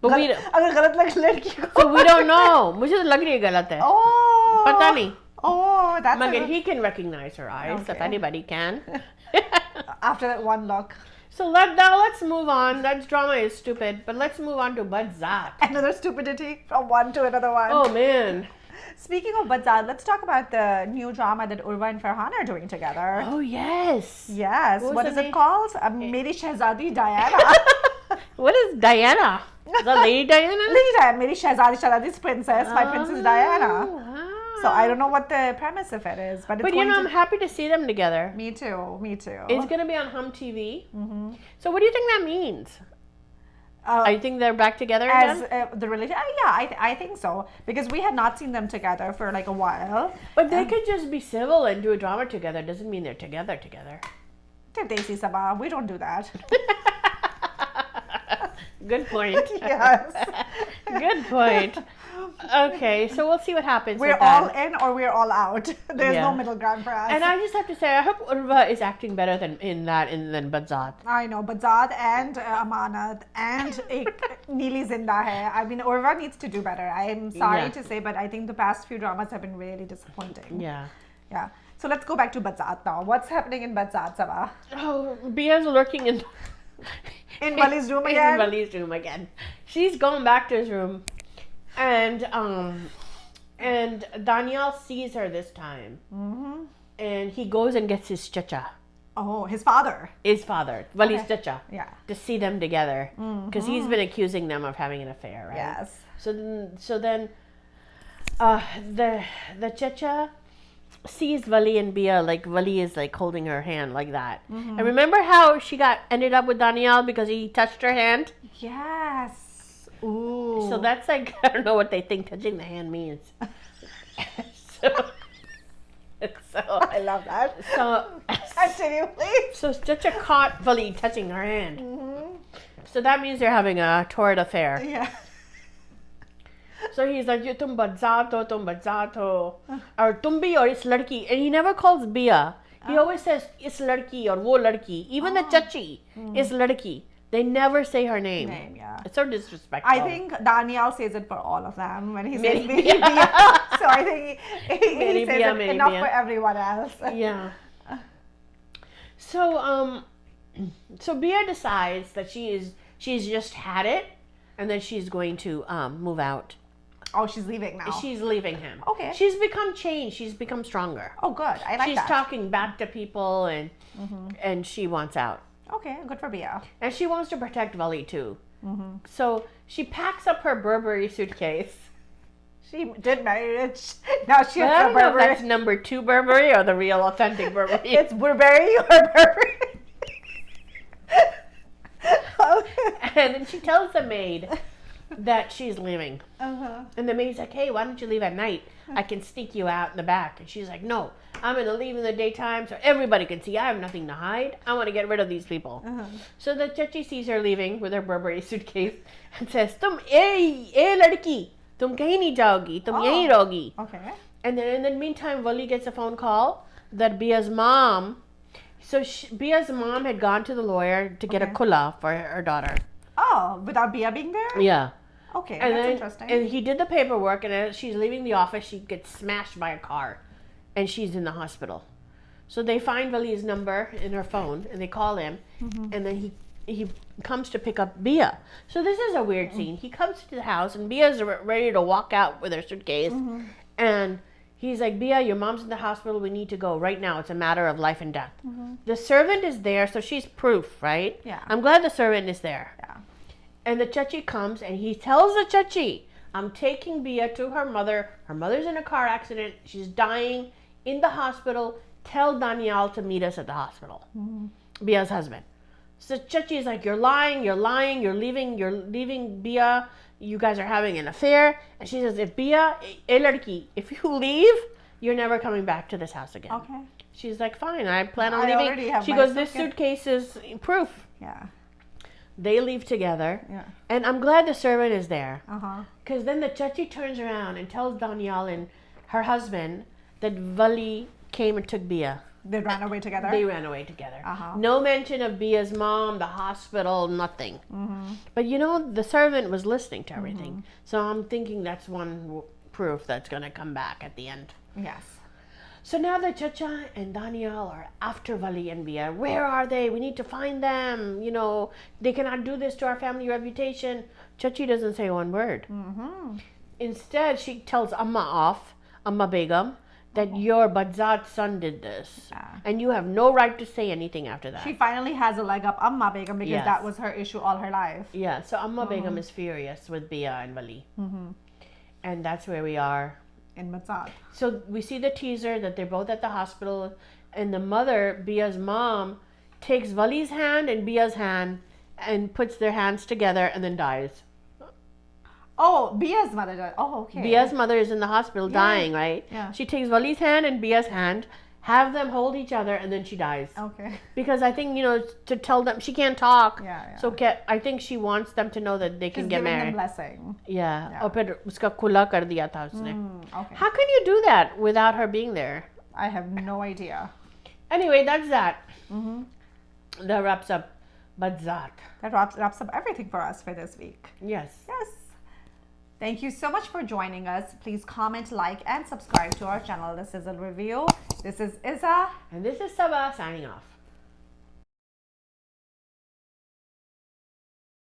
But we don't, अगर गलत लगे लड़की को. so we don't know. मुझे तो लग रही है गलत है. Oh. पता नहीं. Oh, Oh, that's Magan, he can recognize her eyes, if Okay. anybody can. after that one look. So let's move on. That drama is stupid, but let's move on to Badzaat. Another stupidity from one to another one. Oh man. Speaking of Badzaat, let's talk about the new drama that Urva and Farhan are doing together. Oh yes. Yes. What was What the is it name? called? Meri Shehzadi Diana. What is Diana? The Lady Diana? Lady Diana. Meri Shehzadi Shehzadi's princess. My princess Diana. Wow. So I don't know what the premise of it is, but it's But going I'm happy to see them together. Me too. Me too. It's gonna be on Hum TV. So what do you think that means? Uh, I think they're back together as again. the relation, I think so, because we had not seen them together for like a while. But they could just be civil and do a drama together. Doesn't mean they're together. They're Desi Sabah. We don't do that. Good point. Yes. Good point. Okay, so we'll see what happens. We're with all that. in or we're all out. There's Yeah. no middle ground for us. And I just have to say, I hope Urva is acting better than Badzaat. I know, Badzaat and Amanat and Neeli Zinda hai. I mean, Urva needs to do better. I'm sorry Yeah. to say, but I think the past few dramas have been really disappointing. Yeah. Yeah. So let's go back to Badzaat now. What's happening in Badzaat, Sabah? Oh, Bia's lurking in Wali's room in again? Wali's room again. She's going back to his room, and Daniel sees her this time, and he goes and gets his chacha, Oh, his father. his father, Wali's Okay. chacha, Yeah. to see them together, because he's been accusing them of having an affair, right? Yes. So then, the chacha sees Wali and Bia, like Wali is like holding her hand like that. And remember how she ended up with Daniel because he touched her hand? Yes. Ooh. So that's like, I don't know what they think touching the hand means. so I love that. so Continue, please. so Chacha caught Wali touching her hand. So that means they're having a torrid affair. Yeah. So he's like, tum badzaat ho, or tum bhi or is ladki. And he never calls Bia. He always says, is ladki or wo ladki. Even the chachi is ladki. They never say her name. Yeah. It's so disrespectful. I think Daniel says it for all of them when he says Meri Meri Bia. Bia. So I think he Meri says Bia, it Meri enough Bia. for everyone else. Yeah. So so Bia decides that she's just had it, and that she's going to move out. Oh, she's leaving now. She's leaving him. Okay. She's become changed. She's become stronger. Oh, good. I like She's that. talking back to people, and she wants out. Okay, good for Bia. And she wants to protect Wali too. So she packs up her Burberry suitcase. She did marry rich. Now she But I has don't her know if Burberry. that's number 2 Burberry or the real authentic Burberry. It's Burberry or Burberry. And then she tells the maid that she's leaving. Uh-huh. And the maid's like, hey, why don't you leave at night? I can sneak you out in the back. And she's like, no, I'm going to leave in the daytime so everybody can see I have nothing to hide. I want to get rid of these people. So the chachi sees her leaving with her Burberry suitcase and says, tum, ladki, tum kahin nahi jaogi, tum yahi rahogi. Okay. And then in the meantime, Wali gets a phone call that Bia's mom, Bia's mom had gone to the lawyer to get a kula for her daughter. Oh, without Bia being there? Yeah. Okay, And that's then, interesting. and he did the paperwork, and as she's leaving the office, she gets smashed by a car, and she's in the hospital. So they find Wali's number in her phone, and they call him, and then he comes to pick up Bia. So this is a weird scene. He comes to the house, and Bia's ready to walk out with her suitcase, and he's like, Bia, your mom's in the hospital. We need to go right now. It's a matter of life and death. The servant is there, so she's proof, right? Yeah. I'm glad the servant is there. Yeah. And the chachi comes and he tells the chachi, I'm taking Bia to her mother. Her mother's in a car accident. She's dying in the hospital. Tell Daniel to meet us at the hospital. Bia's husband. So chachi is like, you're lying, you're leaving Bia. You guys are having an affair. And she says, if Bia, ladki, if you leave, you're never coming back to this house again. Okay. She's like, fine, I plan on I leaving. already have She my goes, this suitcase." suitcase is proof. Yeah. They leave together. Yeah. And I'm glad the servant is there. Uh-huh. Because then the chachi turns around and tells Danielle and her husband that Wali came and took Bia. They ran away together? They ran away together. Uh-huh. No mention of Bia's mom, the hospital, nothing. But the servant was listening to everything. So I'm thinking that's one proof that's going to come back at the end. Yes. So now that Chacha and Daniel are after Vali and Bia, where are they? We need to find them. You know, they cannot do this to our family reputation. Chachi doesn't say one word. Instead, she tells Amma Begum, that your Badzaat son did this. And you have no right to say anything after that. She finally has a leg up Amma Begum because that was her issue all her life. Yeah, so Amma Begum is furious with Bia and Vali. And that's where we are. In Badzaat. So we see the teaser that they're both at the hospital, and the mother, Bia's mom, takes Vali's hand and Bia's hand and puts their hands together and then dies. Oh, Bia's mother died. Oh, okay. Bia's mother is in the hospital dying, right? Yeah. She takes Vali's hand and Bia's hand, have them hold each other, and then she dies. Okay. Because I think, to tell them, she can't talk. Yeah. So I think she wants them to know that they can get married. She's giving them blessing. Yeah. और फिर उसका खुला कर दिया था उसने. Okay. How can you do that without her being there? I have no idea. Anyway, that's that. That wraps up Badzaat. That wraps up everything for us for this week. Yes. Yes. Thank you so much for joining us. Please comment, like, and subscribe to our channel, The Sizzle Review. This is Iza. And this is Sabah signing off.